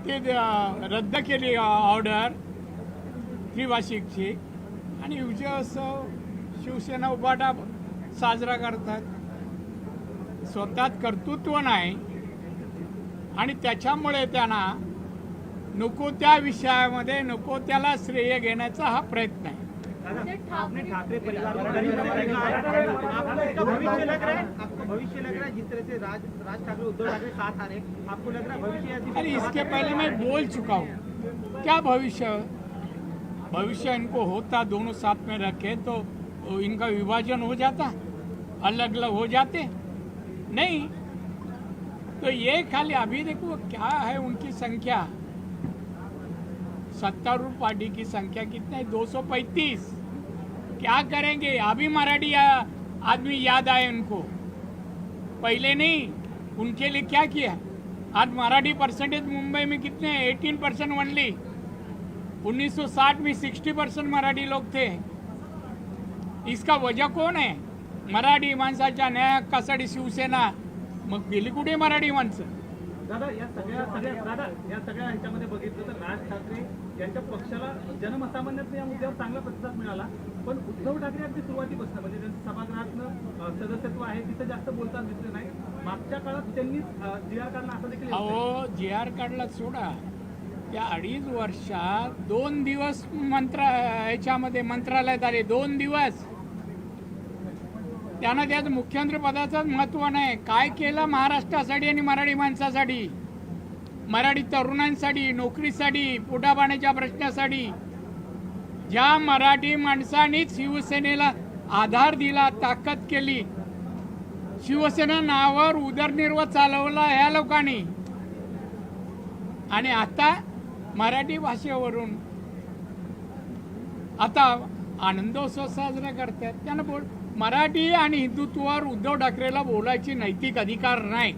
ते रद्द केली ऑर्डर त्रिभाषिकची आणि विजयोत्सव शिवसेना उभाटा साजरा करतात. स्वतःत कर्तृत्व नाही आणि त्याच्यामुळे त्यांना नको त्या विषयामध्ये नको त्याला श्रेय घेण्याचा हा प्रयत्न आहे. आपने ठाकरे परिवार आपको भविष्य लग रहा है जिस तरह से राज ठाकरे उद्धव ठाकरे साथ आ रहे हैं, आपको लग रहा है भविष्य? अरे इसके पहले मैं बोल चुका हूँ. क्या भविष्य? भविष्य इनको होता दोनों साथ में रखे तो इनका विभाजन हो जाता, अलग अलग हो जाते नहीं. तो ये खाली अभी देखो क्या है उनकी संख्या, सत्तारूढ़ पार्टी की संख्या कितना है? 235. क्या करेंगे? अभी मराठी आदमी याद आए उनको, पहले नहीं. उनके लिए क्या किया? आज मराठी परसेंटेज मुंबई में कितने हैं? 18% ओनली. 1960 में 60% मराठी लोग थे. इसका वजह कौन आहे? मराठी माणसाच्या न्याय हक्कासाठी शिवसेना. मग गेली कुठे मराठी माणसं? दादा या सगळ्या ह्याच्यामध्ये बघितलं तर राज ठाकरे यांच्या पक्षाला जनमतामण्यात या मुद्द्यावर चांगला प्रतिसाद मिळाला, पण उद्धव ठाकरे अगदी सुरुवातीपासून म्हणजे त्यांचं सभागृहातनं सदस्यत्व आहे तिथं जास्त बोलताना दिसले नाही. मागच्या काळात त्यांनी जी आर काढला असं देखील. अहो जी आर काढला सोडा, त्या 2.5 वर्षात 2 दिवस ह्याच्यामध्ये मंत्रालयात आले. 2 दिवस त्यांना त्यात मुख्यमंत्री पदाचं महत्व नाही. काय केलं महाराष्ट्रासाठी आणि मराठी माणसासाठी, मराठी तरुणांसाठी, नोकरीसाठी, पोटापाण्याच्या प्रश्नासाठी. ज्या मराठी माणसांनीच शिवसेनेला आधार दिला, ताकद केली, शिवसेना नावावर उदरनिर्वाह चालवला ह्या लोकांनी, आणि आता मराठी भाषेवरून आता आनंदोत्सव साजरा करतात. त्यांना मराठी आणि हिंदुत्वावर उद्धव ठाकरेला बोलायची नैतिक अधिकार नाही.